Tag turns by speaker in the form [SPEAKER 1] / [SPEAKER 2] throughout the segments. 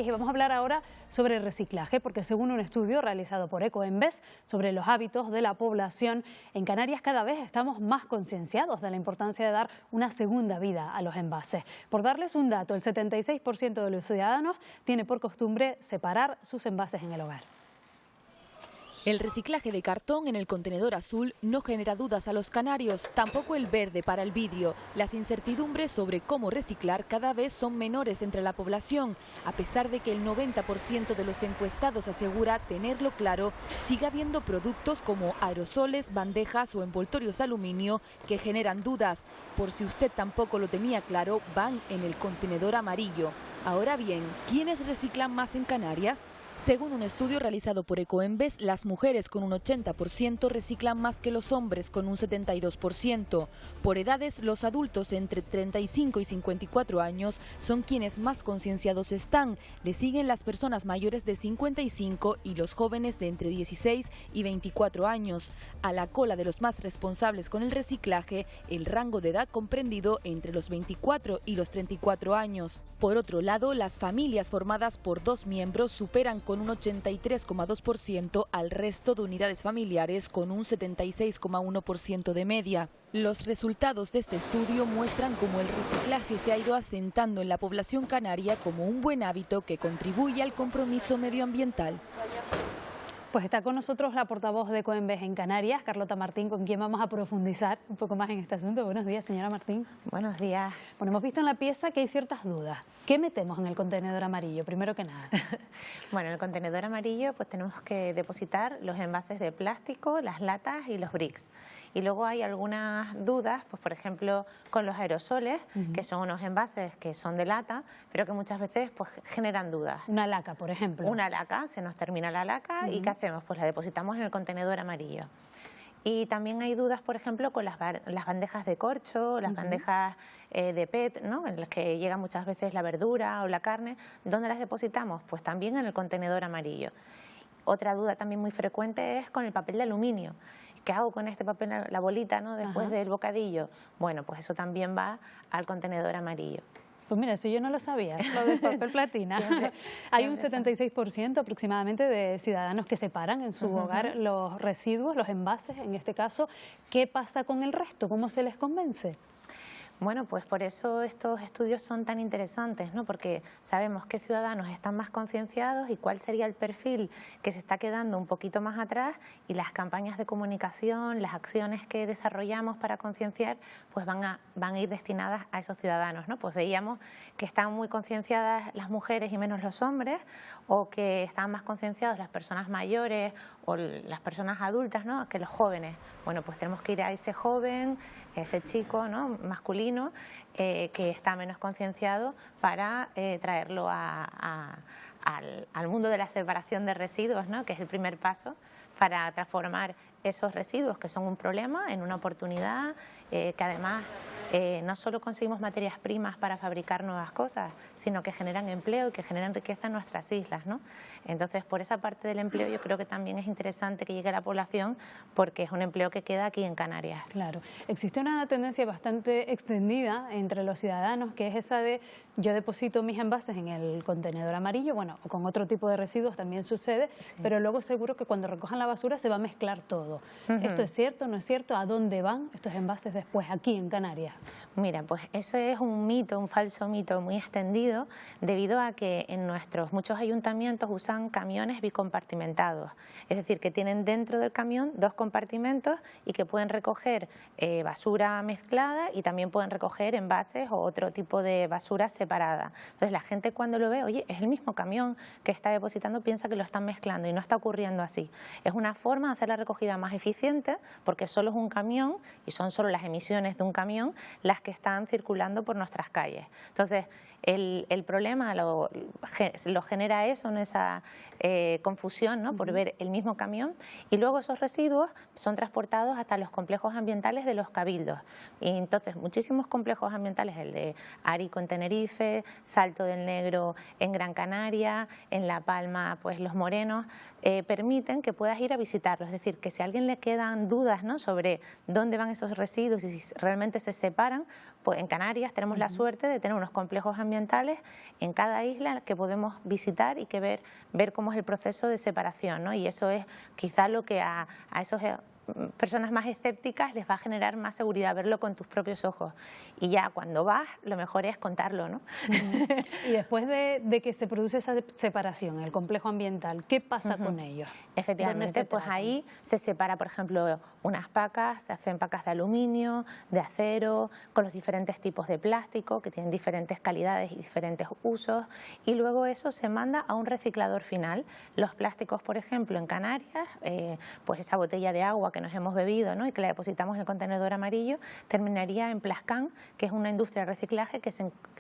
[SPEAKER 1] Y vamos a hablar ahora sobre reciclaje, porque según un estudio realizado por Ecoembes sobre los hábitos de la población, en Canarias cada vez estamos más concienciados de la importancia de dar una segunda vida a los envases. Por darles un dato, el 76% de los ciudadanos tiene por costumbre separar sus envases en el hogar.
[SPEAKER 2] El reciclaje de cartón en el contenedor azul no genera dudas a los canarios, tampoco el verde para el vidrio. Las incertidumbres sobre cómo reciclar cada vez son menores entre la población. A pesar de que el 90% de los encuestados asegura tenerlo claro, sigue habiendo productos como aerosoles, bandejas o envoltorios de aluminio que generan dudas. Por si usted tampoco lo tenía claro, van en el contenedor amarillo. Ahora bien, ¿quiénes reciclan más en Canarias? Según un estudio realizado por Ecoembes, las mujeres con un 80% reciclan más que los hombres con un 72%. Por edades, los adultos entre 35 y 54 años son quienes más concienciados están. Le siguen las personas mayores de 55 y los jóvenes de entre 16 y 24 años. A la cola de los más responsables con el reciclaje, el rango de edad comprendido entre los 24 y los 34 años. Por otro lado, las familias formadas por dos miembros superan con un 83,2% al resto de unidades familiares con un 76,1% de media. Los resultados de este estudio muestran cómo el reciclaje se ha ido asentando en la población canaria como un buen hábito que contribuye al compromiso medioambiental.
[SPEAKER 1] Pues está con nosotros la portavoz de Ecoembes en Canarias, Carlota Martín, con quien vamos a profundizar un poco más en este asunto. Buenos días, señora Martín.
[SPEAKER 3] Buenos días.
[SPEAKER 1] Bueno, hemos visto en la pieza que hay ciertas dudas. ¿Qué metemos en el contenedor amarillo, primero que nada?
[SPEAKER 3] Bueno, en el contenedor amarillo pues tenemos que depositar los envases de plástico, las latas y los bricks. Y luego hay algunas dudas, pues por ejemplo con los aerosoles, que son unos envases que son de lata, pero que muchas veces pues generan dudas.
[SPEAKER 1] Una laca, por ejemplo.
[SPEAKER 3] Una laca, se nos termina la laca y ¿qué hacemos? Pues la depositamos en el contenedor amarillo. Y también hay dudas, por ejemplo, con las bandejas de corcho, las bandejas de PET, ¿no? En las que llega muchas veces la verdura o la carne. ¿Dónde las depositamos? Pues también en el contenedor amarillo. Otra duda también muy frecuente es con el papel de aluminio. ¿Qué hago con este papel, la bolita, ¿no? Después del bocadillo? Bueno, pues eso también va al contenedor amarillo.
[SPEAKER 1] Pues mira, eso yo no lo sabía, lo del papel platina. Hay un 76% aproximadamente de ciudadanos que separan en su hogar los residuos, los envases en este caso. ¿Qué pasa con el resto? ¿Cómo se les convence?
[SPEAKER 3] Bueno, pues por eso estos estudios son tan interesantes, ¿no? Porque sabemos qué ciudadanos están más concienciados y cuál sería el perfil que se está quedando un poquito más atrás, y las campañas de comunicación, las acciones que desarrollamos para concienciar, pues van a ir destinadas a esos ciudadanos, ¿no? Pues veíamos que están muy concienciadas las mujeres y menos los hombres, o que están más concienciados las personas mayores o las personas adultas, ¿no? Que los jóvenes. Bueno, pues tenemos que ir a ese joven, ese chico, ¿no? Masculino, que está menos concienciado, para traerlo al mundo de la separación de residuos, ¿no? Que es el primer paso para transformar esos residuos que son un problema en una oportunidad, que además no solo conseguimos materias primas para fabricar nuevas cosas, sino que generan empleo y que generan riqueza en nuestras islas, ¿no? Entonces, por esa parte del empleo yo creo que también es interesante que llegue a la población, porque es un empleo que queda aquí en Canarias.
[SPEAKER 1] Claro. Existe una tendencia bastante extendida entre los ciudadanos, que es esa de yo deposito mis envases en el contenedor amarillo, bueno, o con otro tipo de residuos también sucede, pero luego seguro que cuando recojan la basura se va a mezclar todo. ¿Esto es cierto, no es cierto? ¿A dónde van estos envases después aquí en Canarias?
[SPEAKER 3] Mira, pues ese es un mito, un falso mito muy extendido, debido a que en muchos ayuntamientos usan camiones bicompartimentados, es decir, que tienen dentro del camión dos compartimentos y que pueden recoger basura mezclada y también pueden recoger envases o otro tipo de basura separada. Entonces la gente, cuando lo ve, oye, es el mismo camión que está depositando, piensa que lo están mezclando, y no está ocurriendo así. Es una forma de hacer la recogida más eficiente, porque solo es un camión y son solo las emisiones de un camión las que están circulando por nuestras calles. Entonces, el problema lo genera eso, ¿no? Esa confusión, ¿no? Por ver el mismo camión, y luego esos residuos son transportados hasta los complejos ambientales de los cabildos. Y entonces muchísimos complejos ambientales, el de Arico en Tenerife, Salto del Negro en Gran Canaria, en La Palma pues Los Morenos, permiten que puedas ir a visitarlos. Es decir, que si a alguien le quedan dudas, ¿no? Sobre dónde van esos residuos y si realmente se separan, pues pues en Canarias tenemos la suerte de tener unos complejos ambientales en cada isla que podemos visitar y que ver cómo es el proceso de separación, ¿no? Y eso es quizá lo que a esos personas más escépticas les va a generar más seguridad verlo con tus propios ojos. Y ya cuando vas, lo mejor es contarlo, ¿no?
[SPEAKER 1] Y después de que se produce esa separación, el complejo ambiental, ¿qué pasa con ellos?
[SPEAKER 3] Efectivamente, pues ahí se separa, por ejemplo, unas pacas, se hacen pacas de aluminio, de acero, con los diferentes tipos de plástico que tienen diferentes calidades y diferentes usos, y luego eso se manda a un reciclador final. Los plásticos, por ejemplo, en Canarias, pues esa botella de agua que nos hemos bebido, ¿no?, y que la depositamos en el contenedor amarillo, terminaría en Plascan, que es una industria de reciclaje que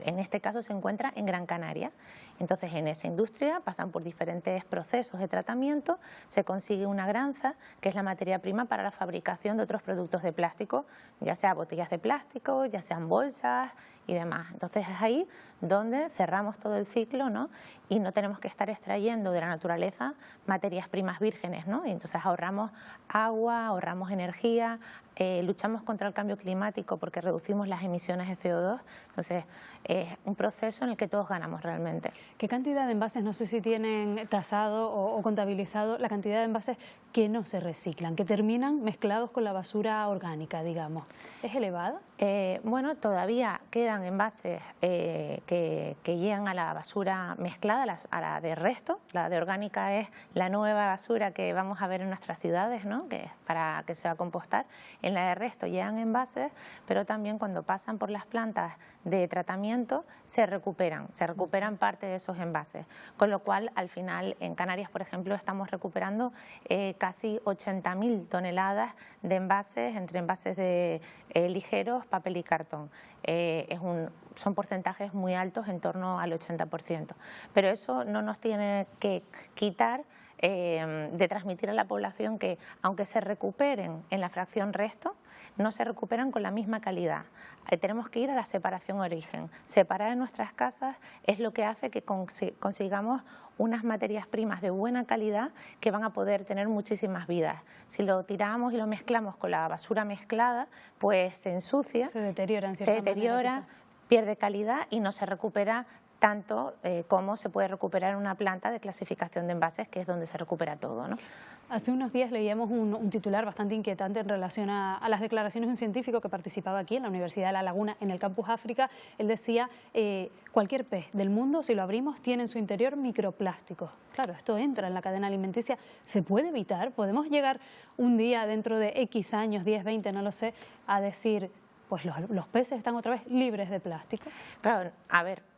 [SPEAKER 3] en este caso se encuentra en Gran Canaria. Entonces, en esa industria pasan por diferentes procesos de tratamiento, se consigue una granza, que es la materia prima para la fabricación de otros productos de plástico, ya sea botellas de plástico, ya sean bolsas y demás. Entonces es ahí donde cerramos todo el ciclo, ¿no?, y no tenemos que estar extrayendo de la naturaleza materias primas vírgenes, ¿no? Y entonces ahorramos agua, ahorramos energía, luchamos contra el cambio climático porque reducimos las emisiones de CO2. Entonces es un proceso en el que todos ganamos realmente.
[SPEAKER 1] ¿Qué cantidad de envases, no sé si tienen tasado o contabilizado la cantidad de envases que no se reciclan, que terminan mezclados con la basura orgánica, digamos? ¿Es elevada?
[SPEAKER 3] Bueno, todavía quedan envases que llegan a la basura mezclada, a la de resto. La de orgánica es la nueva basura que vamos a ver en nuestras ciudades, ¿no?, que es para que se va a compostar. En la de resto llegan envases, pero también cuando pasan por las plantas de tratamiento se recuperan parte de esos envases. Con lo cual, al final, en Canarias, por ejemplo, estamos recuperando casi 80.000 toneladas de envases, entre envases de ligeros, papel y cartón. Son porcentajes muy altos, en torno al 80%. Pero eso no nos tiene que quitar de transmitir a la población que, aunque se recuperen en la fracción resto, no se recuperan con la misma calidad. Tenemos que ir a la separación origen. Separar en nuestras casas es lo que hace que consigamos unas materias primas de buena calidad que van a poder tener muchísimas vidas. Si lo tiramos y lo mezclamos con la basura mezclada, pues se ensucia,
[SPEAKER 1] se deteriora,
[SPEAKER 3] pierde calidad y no se recupera tanto como se puede recuperar en una planta de clasificación de envases, que es donde se recupera todo, ¿no?
[SPEAKER 1] Hace unos días leíamos un titular bastante inquietante en relación a las declaraciones de un científico que participaba aquí en la Universidad de La Laguna, en el Campus África. Él decía, cualquier pez del mundo, si lo abrimos, tiene en su interior microplásticos. Claro, esto entra en la cadena alimenticia. ¿Se puede evitar? ¿Podemos llegar un día, dentro de X años, 10, 20, no lo sé, a decir, pues los peces están otra vez libres de plástico?
[SPEAKER 3] Claro, a ver,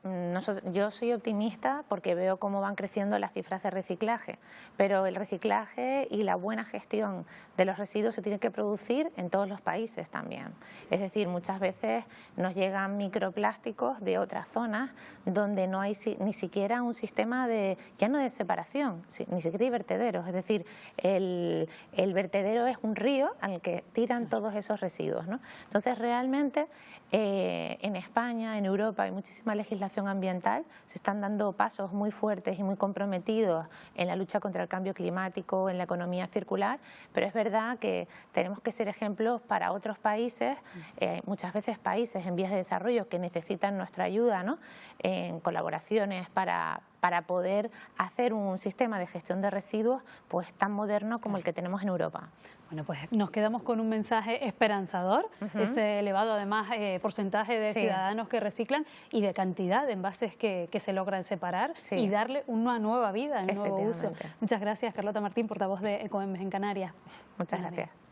[SPEAKER 3] yo soy optimista porque veo cómo van creciendo las cifras de reciclaje, pero el reciclaje y la buena gestión de los residuos se tiene que producir en todos los países también. Es decir, muchas veces nos llegan microplásticos de otras zonas donde no hay ni siquiera un sistema ya no de separación, ni siquiera hay vertederos. Es decir, el vertedero es un río al que tiran todos esos residuos, ¿no? Entonces, realmente en España, en Europa, hay muchísima legislación ambiental, se están dando pasos muy fuertes y muy comprometidos en la lucha contra el cambio climático, en la economía circular, pero es verdad que tenemos que ser ejemplos para otros países, muchas veces países en vías de desarrollo que necesitan nuestra ayuda, ¿no?, en colaboraciones para poder hacer un sistema de gestión de residuos pues tan moderno como el que tenemos en Europa.
[SPEAKER 1] Bueno, pues nos quedamos con un mensaje esperanzador, ese elevado además porcentaje de ciudadanos que reciclan y de cantidad de envases que se logran separar y darle una nueva vida, un nuevo uso. Muchas gracias, Carlota Martín, portavoz de Ecoembes en Canarias.
[SPEAKER 3] Muchas gracias.